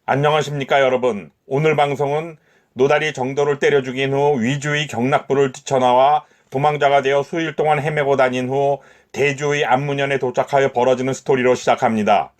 안녕하십니까 여러분. 오늘 방송은 노다리 정도를 때려 죽인 후 위주의 경락부를 뛰쳐나와 도망자가 되어 수일 동안 헤매고 다닌 후 대주의 안문현에 도착하여 벌어지는 스토리로 시작합니다.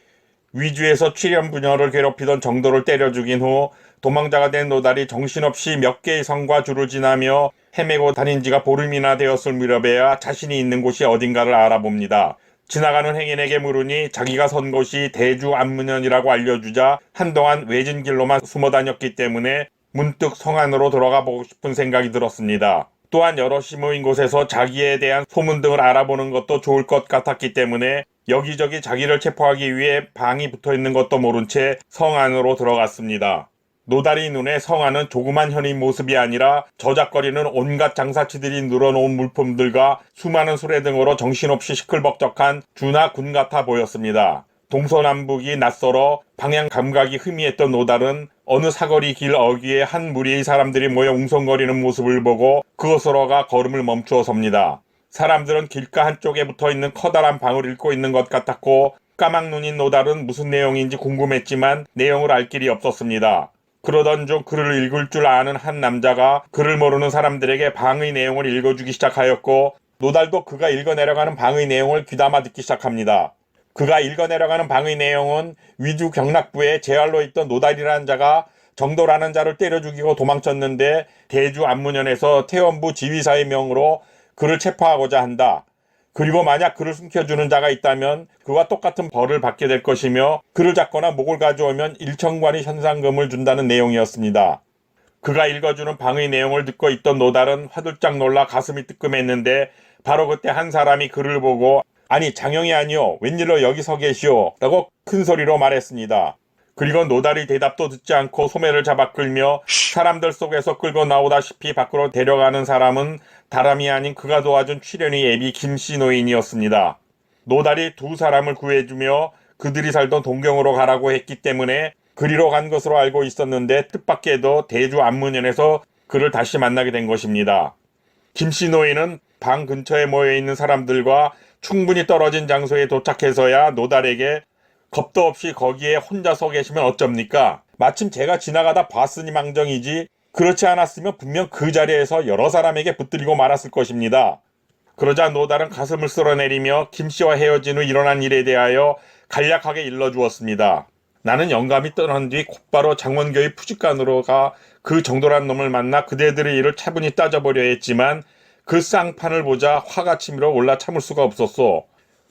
위주에서 출연부녀를 괴롭히던 정도를 때려 죽인 후 도망자가 된 노달이 정신없이 몇 개의 성과 줄을 지나며 헤매고 다닌 지가 보름이나 되었을 무렵에야 자신이 있는 곳이 어딘가를 알아봅니다. 지나가는 행인에게 물으니 자기가 선 곳이 대주 안문현이라고 알려주자 한동안 외진 길로만 숨어 다녔기 때문에 문득 성 안으로 들어가 보고 싶은 생각이 들었습니다. 또한 여럿이 모인 곳에서 자기에 대한 소문 등을 알아보는 것도 좋을 것 같았기 때문에 여기저기 자기를 체포하기 위해 방이 붙어있는 것도 모른 채 성 안으로 들어갔습니다. 노다리 눈에 성 안은 조그만 현의 모습이 아니라 저작거리는 온갖 장사치들이 늘어놓은 물품들과 수많은 수레 등으로 정신없이 시끌벅적한 주나 군 같아 보였습니다. 동서남북이 낯설어 방향 감각이 희미했던 노달은 어느 사거리 길 어귀에 한 무리의 사람들이 모여 웅성거리는 모습을 보고 그곳으로 가 걸음을 멈추어 섭니다. 사람들은 길가 한쪽에 붙어있는 커다란 방을 읽고 있는 것 같았고 까막눈인 노달은 무슨 내용인지 궁금했지만 내용을 알 길이 없었습니다. 그러던 중 글을 읽을 줄 아는 한 남자가 글을 모르는 사람들에게 방의 내용을 읽어주기 시작하였고 노달도 그가 읽어내려가는 방의 내용을 귀담아 듣기 시작합니다. 그가 읽어내려가는 방의 내용은 위주 경락부에 재활로 있던 노달이라는 자가 정도라는 자를 때려 죽이고 도망쳤는데 대주 안문현에서 태원부 지휘사의 명으로 그를 체포하고자 한다. 그리고 만약 그를 숨겨주는 자가 있다면 그와 똑같은 벌을 받게 될 것이며 그를 잡거나 목을 가져오면 1천관의 현상금을 준다는 내용이었습니다. 그가 읽어주는 방의 내용을 듣고 있던 노달은 화들짝 놀라 가슴이 뜨끔했는데 바로 그때 한 사람이 그를 보고 아니 장영이 아니오 웬일로 여기 서 계시오 라고 큰 소리로 말했습니다. 그리고 노달이 대답도 듣지 않고 소매를 잡아 끌며 사람들 속에서 끌고 나오다시피 밖으로 데려가는 사람은 다름이 아닌 그가 도와준 출연의 애비 김씨 노인이었습니다. 노달이 두 사람을 구해주며 그들이 살던 동경으로 가라고 했기 때문에 그리로 간 것으로 알고 있었는데 뜻밖에도 대주 안문현에서 그를 다시 만나게 된 것입니다. 김씨 노인은 방 근처에 모여있는 사람들과 충분히 떨어진 장소에 도착해서야 노달에게 겁도 없이 거기에 혼자 서 계시면 어쩝니까? 마침 제가 지나가다 봤으니 망정이지 그렇지 않았으면 분명 그 자리에서 여러 사람에게 붙들리고 말았을 것입니다. 그러자 노달은 가슴을 쓸어내리며 김씨와 헤어진 후 일어난 일에 대하여 간략하게 일러주었습니다. 나는 영감이 떠난 뒤 곧바로 장원교의 푸직간으로 가 그 정도란 놈을 만나 그대들의 일을 차분히 따져보려 했지만 그 쌍판을 보자 화가 치밀어 올라 참을 수가 없었소.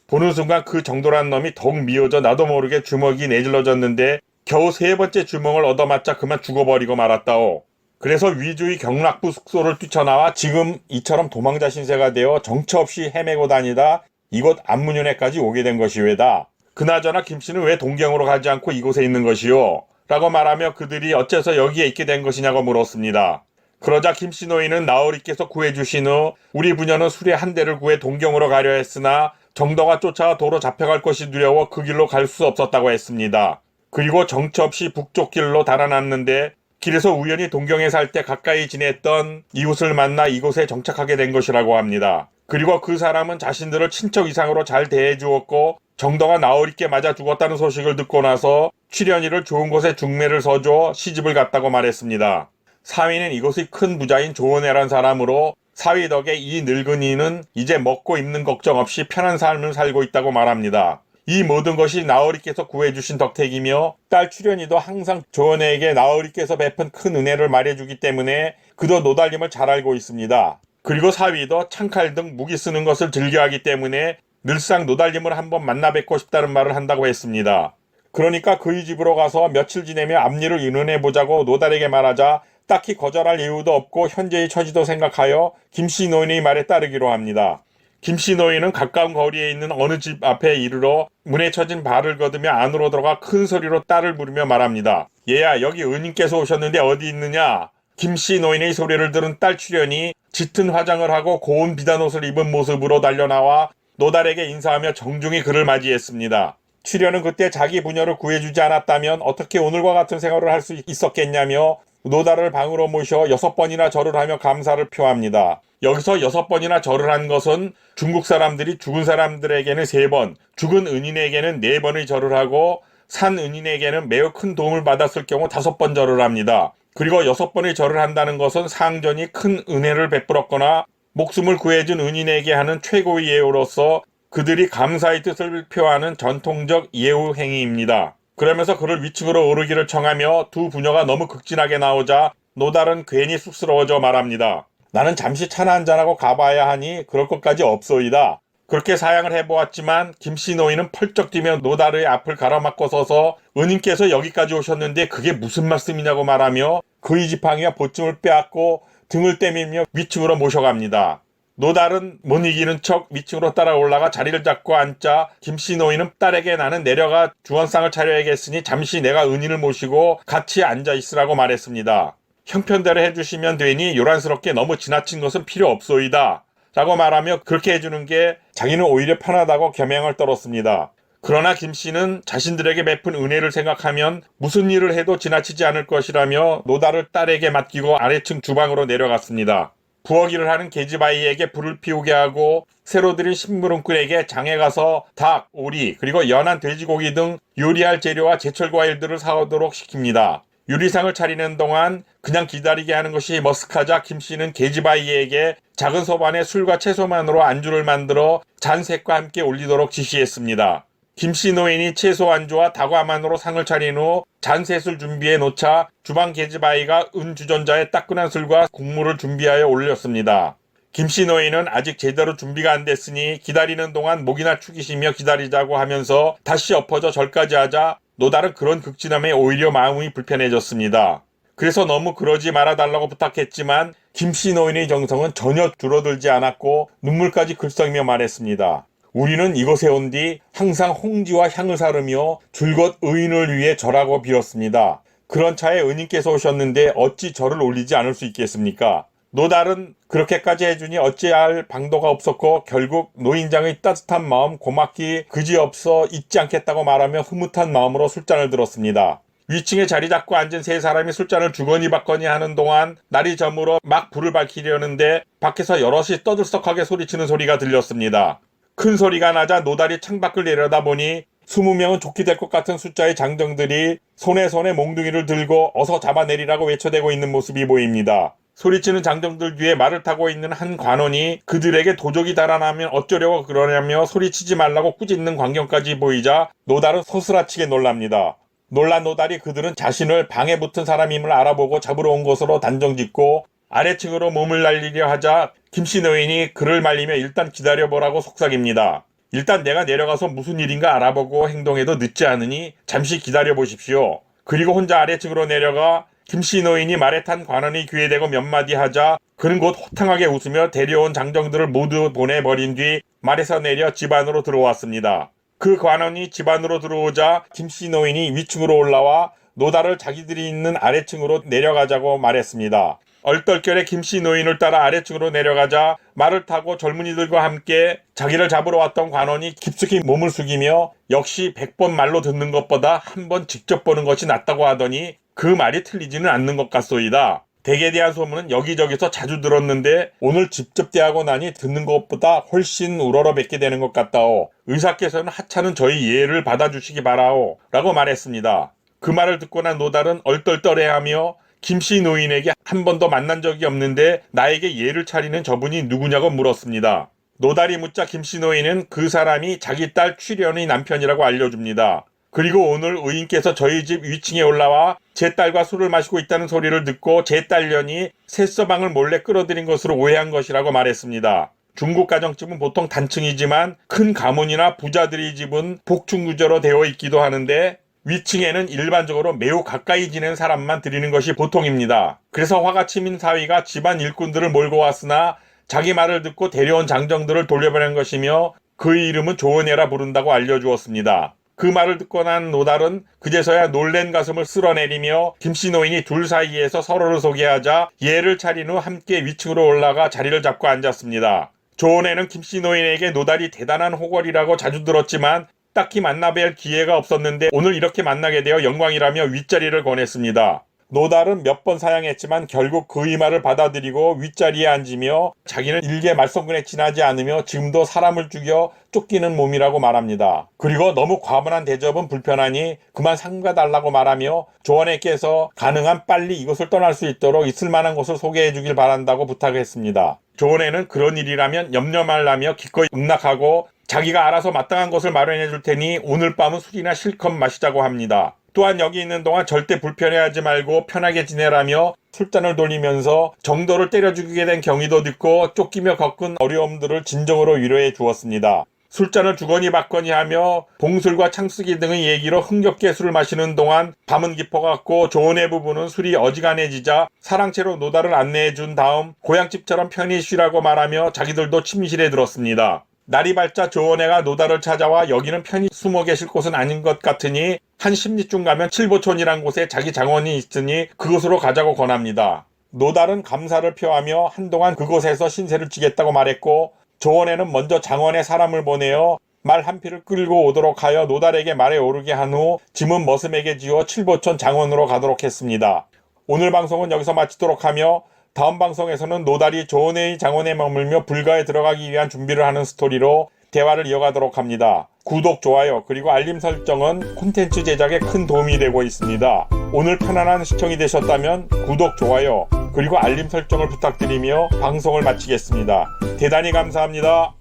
보는 순간 그 정도란 놈이 더욱 미워져 나도 모르게 주먹이 내질러졌는데 겨우 세 번째 주먹을 얻어맞자 그만 죽어버리고 말았다오. 그래서 위주의 경락부 숙소를 뛰쳐나와 지금 이처럼 도망자 신세가 되어 정처 없이 헤매고 다니다 이곳 안문현에까지 오게 된 것이 왜다. 그나저나 김씨는 왜 동경으로 가지 않고 이곳에 있는 것이오? 라고 말하며 그들이 어째서 여기에 있게 된 것이냐고 물었습니다. 그러자 김씨 노인은 나으리께서 구해주신 후 우리 부녀는 수레 한 대를 구해 동경으로 가려 했으나 정도가 쫓아와 도로 잡혀갈 것이 두려워 그 길로 갈 수 없었다고 했습니다. 그리고 정처 없이 북쪽 길로 달아났는데 길에서 우연히 동경에 살 때 가까이 지냈던 이웃을 만나 이곳에 정착하게 된 것이라고 합니다. 그리고 그 사람은 자신들을 친척 이상으로 잘 대해주었고 정도가 나으리께 맞아 죽었다는 소식을 듣고 나서 출연이를 좋은 곳에 중매를 서줘 시집을 갔다고 말했습니다. 사위는 이곳의 큰 부자인 조은혜란 사람으로 사위 덕에 이 늙은이는 이제 먹고 입는 걱정 없이 편한 삶을 살고 있다고 말합니다. 이 모든 것이 나으리께서 구해주신 덕택이며 딸 출연이도 항상 조은혜에게 나으리께서 베푼 큰 은혜를 말해주기 때문에 그도 노달림을 잘 알고 있습니다. 그리고 사위도 창칼 등 무기 쓰는 것을 즐겨하기 때문에 늘상 노달림을 한번 만나 뵙고 싶다는 말을 한다고 했습니다. 그러니까 그의 집으로 가서 며칠 지내며 앞일을 의논해보자고 노달에게 말하자 딱히 거절할 이유도 없고 현재의 처지도 생각하여 김씨 노인의 말에 따르기로 합니다. 김씨 노인은 가까운 거리에 있는 어느 집 앞에 이르러 문에 쳐진 발을 걷으며 안으로 들어가 큰 소리로 딸을 부르며 말합니다. 얘야 여기 은인께서 오셨는데 어디 있느냐? 김씨 노인의 소리를 들은 딸 출연이 짙은 화장을 하고 고운 비단옷을 입은 모습으로 달려나와 노달에게 인사하며 정중히 그를 맞이했습니다. 출연은 그때 자기 부녀를 구해주지 않았다면 어떻게 오늘과 같은 생활을 할 수 있었겠냐며 노달을 방으로 모셔 6번이나 절을 하며 감사를 표합니다. 여기서 6번이나 절을 한 것은 중국 사람들이 죽은 사람들에게는 3번, 죽은 은인에게는 4번의 절을 하고 산 은인에게는 매우 큰 도움을 받았을 경우 5번 절을 합니다. 그리고 6번의 절을 한다는 것은 상전이 큰 은혜를 베풀었거나 목숨을 구해준 은인에게 하는 최고의 예우로서 그들이 감사의 뜻을 표하는 전통적 예우 행위입니다. 그러면서 그를 위층으로 오르기를 청하며 두 부녀가 너무 극진하게 나오자 노달은 괜히 쑥스러워져 말합니다. 나는 잠시 차나 한잔하고 가봐야 하니 그럴 것까지 없소이다. 그렇게 사양을 해보았지만 김씨 노인은 펄쩍 뛰며 노달의 앞을 가로막고 서서 은인께서 여기까지 오셨는데 그게 무슨 말씀이냐고 말하며 그의 지팡이와 보쯤을 빼앗고 등을 떼밀며 위층으로 모셔갑니다. 노달은 못 이기는 척 위층으로 따라 올라가 자리를 잡고 앉자 김씨 노인은 딸에게 나는 내려가 주원상을 차려야겠으니 잠시 내가 은인을 모시고 같이 앉아 있으라고 말했습니다. 형편대로 해주시면 되니 요란스럽게 너무 지나친 것은 필요 없소이다. 라고 말하며 그렇게 해주는 게 자기는 오히려 편하다고 겸양을 떨었습니다. 그러나 김씨는 자신들에게 베푼 은혜를 생각하면 무슨 일을 해도 지나치지 않을 것이라며 노달을 딸에게 맡기고 아래층 주방으로 내려갔습니다. 부엌일을 하는 계집아이에게 불을 피우게 하고 새로 들인 심부름꾼에게 장에 가서 닭, 오리, 그리고 연한 돼지고기 등 요리할 재료와 제철 과일들을 사오도록 시킵니다. 유리상을 차리는 동안 그냥 기다리게 하는 것이 머쓱하자 김씨는 계집아이에게 작은 소반에 술과 채소만으로 안주를 만들어 잔색과 함께 올리도록 지시했습니다. 김씨 노인이 채소 안주와 다과만으로 상을 차린 후 잔셋을 준비해 놓자 주방 계집아이가 은주전자에 따끈한 술과 국물을 준비하여 올렸습니다. 김씨 노인은 아직 제대로 준비가 안 됐으니 기다리는 동안 목이나 축이시며 기다리자고 하면서 다시 엎어져 절까지 하자 노달은 그런 극진함에 오히려 마음이 불편해졌습니다. 그래서 너무 그러지 말아달라고 부탁했지만 김씨 노인의 정성은 전혀 줄어들지 않았고 눈물까지 글썽이며 말했습니다. 우리는 이곳에 온 뒤 항상 홍지와 향을 사르며 줄곧 의인을 위해 절하고 빌었습니다. 그런 차에 은인께서 오셨는데 어찌 절을 올리지 않을 수 있겠습니까? 노달은 그렇게까지 해주니 어찌할 방도가 없었고 결국 노인장의 따뜻한 마음 고맙기 그지없어 잊지 않겠다고 말하며 흐뭇한 마음으로 술잔을 들었습니다. 위층에 자리 잡고 앉은 세 사람이 술잔을 주거니 받거니 하는 동안 날이 저물어 막 불을 밝히려는데 밖에서 여럿이 떠들썩하게 소리치는 소리가 들렸습니다. 큰 소리가 나자 노달이 창밖을 내려다보니 20명은 좋게 될 것 같은 숫자의 장정들이 손에 몽둥이를 들고 어서 잡아내리라고 외쳐대고 있는 모습이 보입니다. 소리치는 장정들 뒤에 말을 타고 있는 한 관원이 그들에게 도적이 달아나면 어쩌려고 그러냐며 소리치지 말라고 꾸짖는 광경까지 보이자 노달은 소스라치게 놀랍니다. 놀란 노달이 그들은 자신을 방에 붙은 사람임을 알아보고 잡으러 온 것으로 단정짓고 아래층으로 몸을 날리려 하자 김씨 노인이 그를 말리며 일단 기다려보라고 속삭입니다. 일단 내가 내려가서 무슨 일인가 알아보고 행동해도 늦지 않으니 잠시 기다려보십시오. 그리고 혼자 아래층으로 내려가 김씨 노인이 말에 탄 관원이 귀에 대고 몇 마디 하자 그는 곧 호탕하게 웃으며 데려온 장정들을 모두 보내버린 뒤 말에서 내려 집 안으로 들어왔습니다. 그 관원이 집 안으로 들어오자 김씨 노인이 위층으로 올라와 노달을 자기들이 있는 아래층으로 내려가자고 말했습니다. 얼떨결에 김씨 노인을 따라 아래층으로 내려가자 말을 타고 젊은이들과 함께 자기를 잡으러 왔던 관원이 깊숙이 몸을 숙이며 역시 100번 말로 듣는 것보다 한 번 직접 보는 것이 낫다고 하더니 그 말이 틀리지는 않는 것 같소이다. 댁에 대한 소문은 여기저기서 자주 들었는데 오늘 직접 대하고 나니 듣는 것보다 훨씬 우러러 뵙게 되는 것 같다오. 의사께서는 하찮은 저희 예를 받아주시기 바라오 라고 말했습니다. 그 말을 듣고 난 노달은 얼떨떨해하며 김씨 노인에게 한 번도 만난 적이 없는데 나에게 예를 차리는 저분이 누구냐고 물었습니다. 노달이 묻자 김씨 노인은 그 사람이 자기 딸 취련의 남편이라고 알려줍니다. 그리고 오늘 의인께서 저희 집 위층에 올라와 제 딸과 술을 마시고 있다는 소리를 듣고 제 딸년이 새서방을 몰래 끌어들인 것으로 오해한 것이라고 말했습니다. 중국 가정집은 보통 단층이지만 큰 가문이나 부자들의 집은 복층구조로 되어 있기도 하는데 위층에는 일반적으로 매우 가까이 지낸 사람만 들이는 것이 보통입니다. 그래서 화가 치민 사위가 집안 일꾼들을 몰고 왔으나 자기 말을 듣고 데려온 장정들을 돌려보낸 것이며 그의 이름은 조은혜라 부른다고 알려주었습니다. 그 말을 듣고 난 노달은 그제서야 놀란 가슴을 쓸어내리며 김씨 노인이 둘 사이에서 서로를 소개하자 예를 차린 후 함께 위층으로 올라가 자리를 잡고 앉았습니다. 조은혜는 김씨 노인에게 노달이 대단한 호걸이라고 자주 들었지만 딱히 만나뵐 기회가 없었는데 오늘 이렇게 만나게 되어 영광이라며 윗자리를 권했습니다. 노달은 몇 번 사양했지만 결국 그의 말을 받아들이고 윗자리에 앉으며 자기는 일개 말썽꾼에 지나지 않으며 지금도 사람을 죽여 쫓기는 몸이라고 말합니다. 그리고 너무 과분한 대접은 불편하니 그만 삼가달라고 말하며 조원에게서 가능한 빨리 이곳을 떠날 수 있도록 있을 만한 곳을 소개해 주길 바란다고 부탁했습니다. 조원에는 그런 일이라면 염려 말라며 기꺼이 응낙하고 자기가 알아서 마땅한 곳을 마련해 줄 테니 오늘 밤은 술이나 실컷 마시자고 합니다. 또한 여기 있는 동안 절대 불편해하지 말고 편하게 지내라며 술잔을 돌리면서 정도를 때려 죽이게 된 경위도 듣고 쫓기며 겪은 어려움들을 진정으로 위로해 주었습니다. 술잔을 주거니 받거니 하며 봉술과 창쓰기 등의 얘기로 흥겹게 술을 마시는 동안 밤은 깊어갔고 조원의 부부는 술이 어지간해지자 사랑채로 노달을 안내해 준 다음 고향집처럼 편히 쉬라고 말하며 자기들도 침실에 들었습니다. 날이 밝자 조원애가 노달을 찾아와 여기는 편히 숨어 계실 곳은 아닌 것 같으니 한 10리쯤 가면 칠보촌이란 곳에 자기 장원이 있으니 그곳으로 가자고 권합니다. 노달은 감사를 표하며 한동안 그곳에서 신세를 지겠다고 말했고 조원애는 먼저 장원에 사람을 보내어 말 한 피를 끌고 오도록 하여 노달에게 말에 오르게 한 후 짐은 머슴에게 지어 칠보촌 장원으로 가도록 했습니다. 오늘 방송은 여기서 마치도록 하며 다음 방송에서는 노달이 조원애의 장원에 머물며 불가에 들어가기 위한 준비를 하는 스토리로 대화를 이어가도록 합니다. 구독, 좋아요, 그리고 알림 설정은 콘텐츠 제작에 큰 도움이 되고 있습니다. 오늘 편안한 시청이 되셨다면 구독, 좋아요, 그리고 알림 설정을 부탁드리며 방송을 마치겠습니다. 대단히 감사합니다.